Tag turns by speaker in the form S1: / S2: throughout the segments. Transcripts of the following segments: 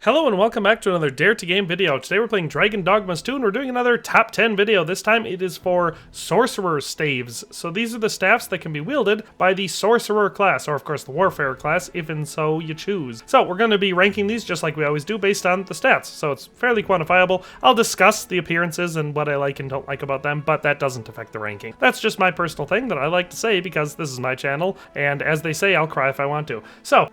S1: Hello and welcome back to another Dare to Game video. Today we're playing Dogma II and we're doing another top 10 video. This time it is for Sorcerer Staves. So these are the staffs that can be wielded by the Sorcerer class, or of course the Warfare class, if and so you choose. So we're going to be ranking these just like we always do based on the stats. So it's fairly quantifiable. I'll discuss the appearances and what I like and don't like about them, but that doesn't affect the ranking. That's just my personal thing that I like to say because this is my channel, and as they say, I'll cry if I want to. So,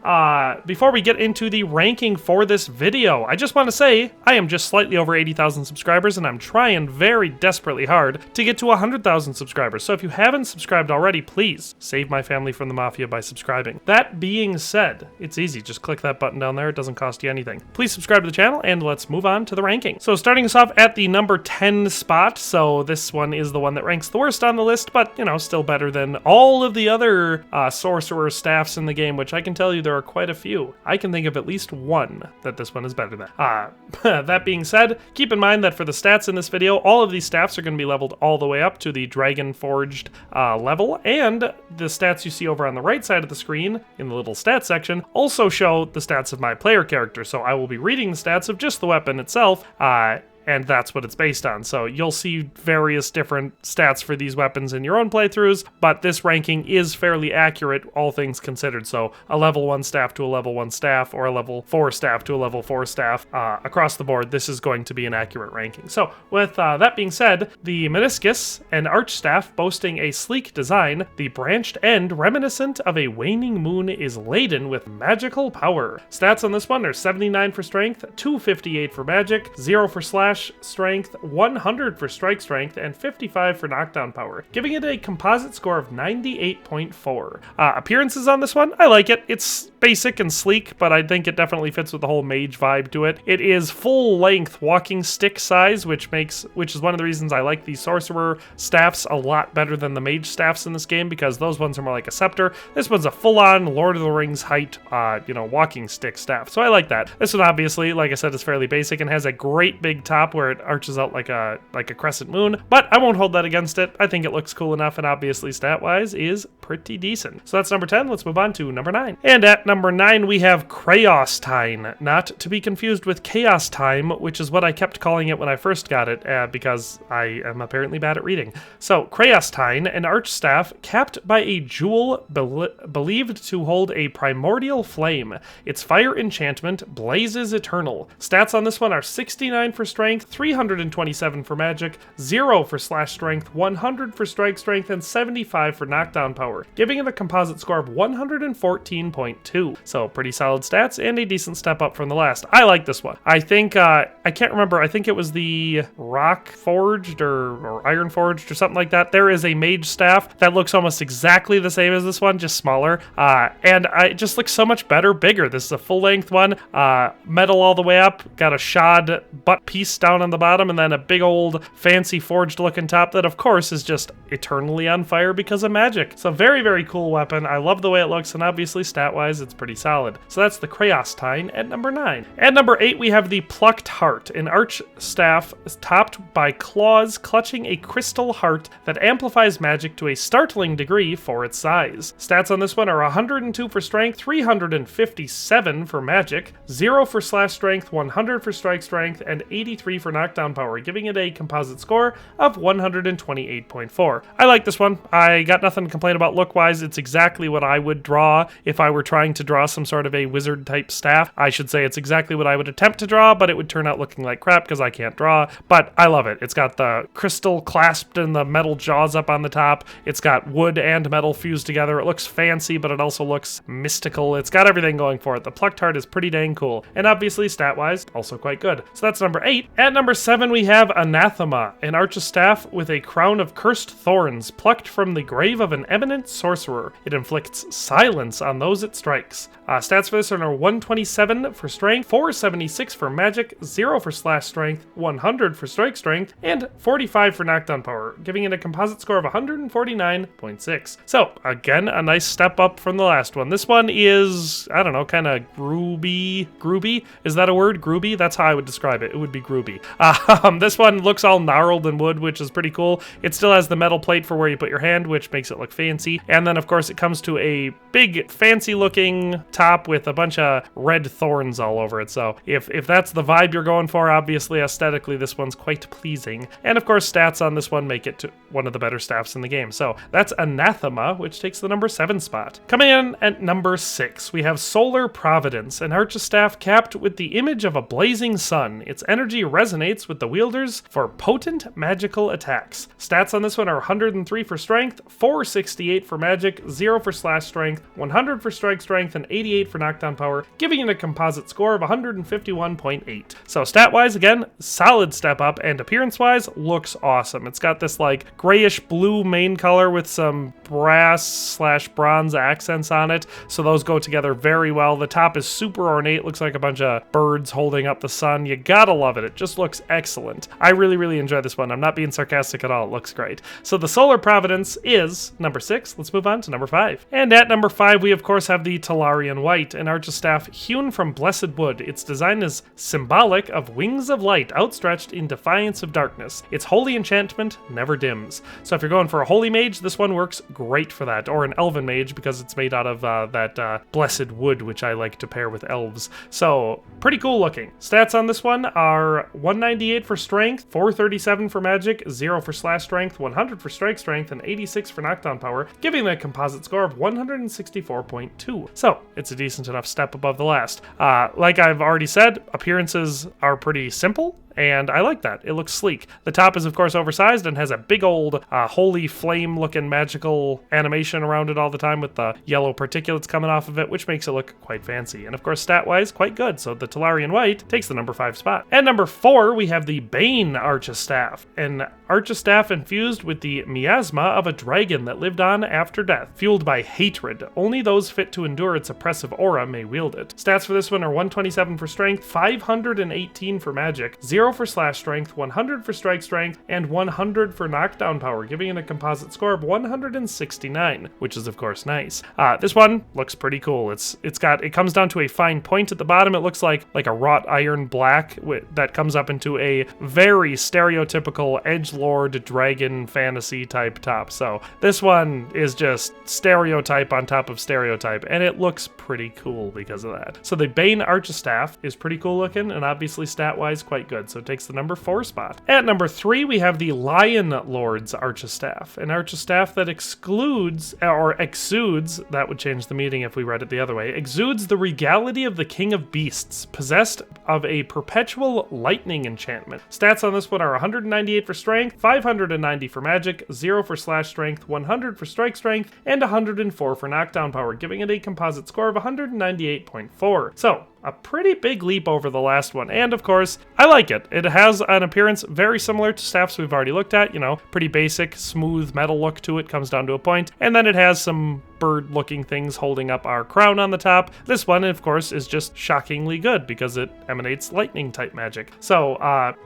S1: before we get into the ranking for this video, I just want to say I am just slightly over 80,000 subscribers and I'm trying very desperately hard to get to 100,000 subscribers. So if you haven't subscribed already, please save my family from the mafia by subscribing. That being said, it's easy. Just click that button down there. It doesn't cost you anything. Please subscribe to the channel and let's move on to the ranking. So starting us off at the number 10 spot. So this one is the one that ranks the worst on the list, but you know, still better than all of the other sorcerer staffs in the game, which I can tell you there are quite a few. I can think of at least one that this one is better than. That being said, keep in mind that for the stats in this video, all of these staffs are going to be leveled all the way up to the Dragon Forged level, and the stats you see over on the right side of the screen in the little stats section also show the stats of my player character. So I will be reading the stats of just the weapon itself, and that's what it's based on. So you'll see various different stats for these weapons in your own playthroughs, but this ranking is fairly accurate, all things considered. So a level 1 staff to a level 1 staff, or a level 4 staff to a level 4 staff, across the board, this is going to be an accurate ranking. So with that being said, the meniscus, an arch staff boasting a sleek design, the branched end reminiscent of a waning moon, is laden with magical power. Stats on this one are 79 for strength, 258 for magic, 0 for slash strength, 100 for strike strength, and 55 for knockdown power, giving it a composite score of 98.4. Appearances on this one, I like it. It's basic and sleek, but I think it definitely fits with the whole mage vibe to it. It is full length walking stick size, which is one of the reasons I like the sorcerer staffs a lot better than the mage staffs in this game, because those ones are more like a scepter. This one's a full-on Lord of the Rings height, walking stick staff. So I like that. This one obviously, like I said, is fairly basic and has a great big top where it arches out like a crescent moon, but I won't hold that against it. I think it looks cool enough, and obviously stat-wise is pretty decent. So that's number 10. Let's move on to number 9. And at number 9 we have Craostine, not to be confused with Chaos Time, which is what I kept calling it when I first got it, because I am apparently bad at reading. So Craostine, an arch staff capped by a jewel believed to hold a primordial flame. Its fire enchantment blazes eternal. Stats on this one are 69 for strength, 327 for magic, 0 for slash strength, 100 for strike strength, and 75 for knockdown power, giving it a composite score of 114.2. So pretty solid stats and a decent step up from the last. I like this one. I think, I can't remember, I think it was the Rock Forged or Iron Forged or something like that. There is a mage staff that looks almost exactly the same as this one, just smaller, and it just looks so much better, bigger. This is a full-length one, metal all the way up, got a shod butt piece down on the bottom, and then a big old fancy forged looking top that of course is just eternally on fire because of magic. So very, very cool weapon. I love the way it looks, and obviously stat wise it's pretty solid. So that's the Craostine at number 9. At number 8 we have the Plucked Heart, an arch staff topped by claws clutching a crystal heart that amplifies magic to a startling degree for its size. Stats on this one are 102 for strength, 357 for magic, 0 for slash strength, 100 for strike strength, and 83 for knockdown power, giving it a composite score of 128.4. I like this one. I got nothing to complain about look-wise. It's exactly what I would draw if I were trying to draw some sort of a wizard-type staff. I should say it's exactly what I would attempt to draw, but it would turn out looking like crap because I can't draw. But I love it. It's got the crystal clasped and the metal jaws up on the top. It's got wood and metal fused together. It looks fancy, but it also looks mystical. It's got everything going for it. The Plucked Heart is pretty dang cool. And obviously, stat-wise, also quite good. So that's number 8. At number 7, we have Anathema, an arch staff with a crown of cursed thorns plucked from the grave of an eminent sorcerer. It inflicts silence on those it strikes. Stats for this are 127 for strength, 476 for magic, 0 for slash strength, 100 for strike strength, and 45 for knockdown power, giving it a composite score of 149.6. So, again, a nice step up from the last one. This one is, I don't know, kind of groovy. Is that a word? Groovy? That's how I would describe it. It would be groovy. be. This one looks all gnarled in wood, which is pretty cool. It still has the metal plate for where you put your hand, which makes it look fancy. And then, of course, it comes to a big, fancy-looking top with a bunch of red thorns all over it. So if that's the vibe you're going for, obviously, aesthetically, this one's quite pleasing. And, of course, stats on this one make it to one of the better staffs in the game. So that's Anathema, which takes the number 7 spot. Coming in at number 6, we have Solar Providence, an Archstaff capped with the image of a blazing sun. Its energy resonates with the wielders for potent magical attacks. Stats on this one are 103 for strength, 468 for magic, 0 for slash strength, 100 for strike strength, and 88 for knockdown power, giving it a composite score of 151.8. So stat-wise, again, solid step up, and appearance-wise, looks awesome. It's got this like grayish blue main color with some brass/bronze accents on it, so those go together very well. The top is super ornate, looks like a bunch of birds holding up the sun. You gotta love it. It just looks excellent. I really enjoy this one. I'm not being sarcastic at all. It looks great. So the Solar Providence is number 6. Let's move on to number 5. And at number 5, we of course have the Talarian White, an Archstaff hewn from blessed wood. Its design is symbolic of wings of light outstretched in defiance of darkness. Its holy enchantment never dims. So if you're going for a holy mage, this one works great for that, or an elven mage because it's made out of that blessed wood, which I like to pair with elves. So pretty cool looking. Stats on this one are 198 for strength, 437 for magic, 0 for slash strength, 100 for strike strength, and 86 for knockdown power, giving it a composite score of 164.2. So it's a decent enough step above the last. Like I've already said, appearances are pretty simple, and I like that. It looks sleek. The top is, of course, oversized and has a big old holy flame-looking magical animation around it all the time with the yellow particulates coming off of it, which makes it look quite fancy. And, of course, stat-wise, quite good. So the Talarian White takes the number 5 spot. At number 4, we have the Bane Archstaff, an Archstaff infused with the miasma of a dragon that lived on after death, fueled by hatred. Only those fit to endure its oppressive aura may wield it. Stats for this one are 127 for strength, 518 for magic, 0 for slash strength, 100 for strike strength, and 100 for knockdown power, giving it a composite score of 169, which is of course nice. This one looks pretty cool. It comes down to a fine point at the bottom. It looks like a wrought iron black that comes up into a very stereotypical edgelord dragon fantasy type top. So this one is just stereotype on top of stereotype, and it looks pretty cool because of that. So the Bane Archstaff is pretty cool looking, and obviously stat-wise quite good. So it takes the number 4 spot. At number 3, we have the Lion Lord's Archstaff, an Archstaff that exudes, that would change the meaning if we read it the other way, exudes the regality of the King of Beasts, possessed of a perpetual lightning enchantment. Stats on this one are 198 for strength, 590 for magic, 0 for slash strength, 100 for strike strength, and 104 for knockdown power, giving it a composite score of 198.4. So a pretty big leap over the last one, and of course, I like it. It has an appearance very similar to staffs we've already looked at, pretty basic, smooth metal look to it, comes down to a point, and then it has some bird-looking things holding up our crown on the top. This one, of course, is just shockingly good because it emanates lightning-type magic. So,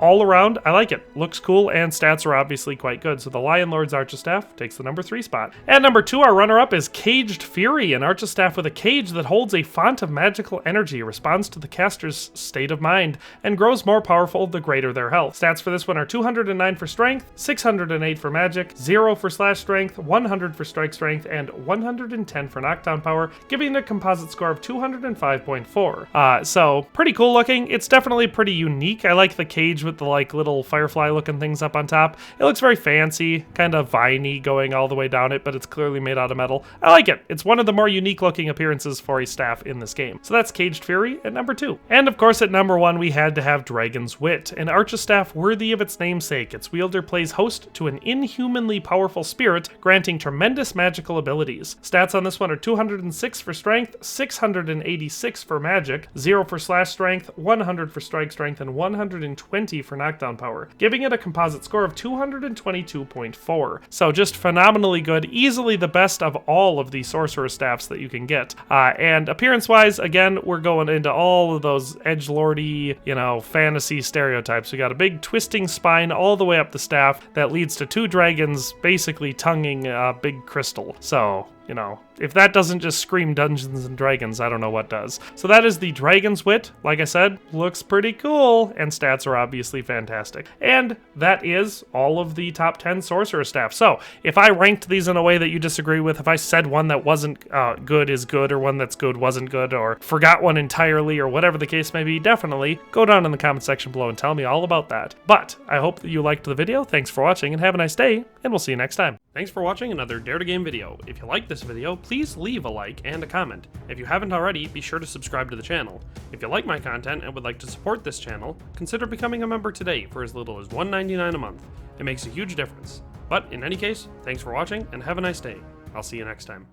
S1: all around, I like it. Looks cool, and stats are obviously quite good. So the Lion Lord's Archstaff takes the number 3 spot. At number 2, our runner-up is Caged Fury, an Archstaff with a cage that holds a font of magical energy, responds to the caster's state of mind, and grows more powerful the greater their health. Stats for this one are 209 for strength, 608 for magic, 0 for slash strength, 100 for strike strength, and 110 for knockdown power, giving it a composite score of 205.4. So pretty cool looking. It's definitely pretty unique. I like the cage with the little firefly looking things up on top. It looks very fancy, kind of viney going all the way down it, but it's clearly made out of metal. I like it. It's one of the more unique looking appearances for a staff in this game. So that's Caged Fury at number 2. And of course at number 1 we had to have Dragon's Wit, an Archstaff worthy of its namesake. Its wielder plays host to an inhumanly powerful spirit, granting tremendous magical abilities. Stats on this one are 206 for strength, 686 for magic, 0 for slash strength, 100 for strike strength, and 120 for knockdown power, giving it a composite score of 222.4. So just phenomenally good, easily the best of all of the Sorcerer Staffs that you can get. And appearance-wise, again, we're going into all of those edgelordy, fantasy stereotypes. We got a big twisting spine all the way up the staff that leads to 2 dragons basically tonguing a big crystal. So you know, if that doesn't just scream Dungeons and Dragons, I don't know what does. So that is the Dragon's Wit. Like I said, looks pretty cool, and stats are obviously fantastic. And that is all of the top 10 Sorcerer Staff. So if I ranked these in a way that you disagree with, if I said one that wasn't good is good, or one that's good wasn't good, or forgot one entirely, or whatever the case may be, definitely go down in the comment section below and tell me all about that. But I hope that you liked the video. Thanks for watching, and have a nice day, and we'll see you next time. Thanks for watching another Dare to Game video. If you like this video, please leave a like and a comment. If you haven't already, be sure to subscribe to the channel. If you like my content and would like to support this channel, consider becoming a member today for as little as $1.99 a month. It makes a huge difference. But in any case, thanks for watching and have a nice day. I'll see you next time.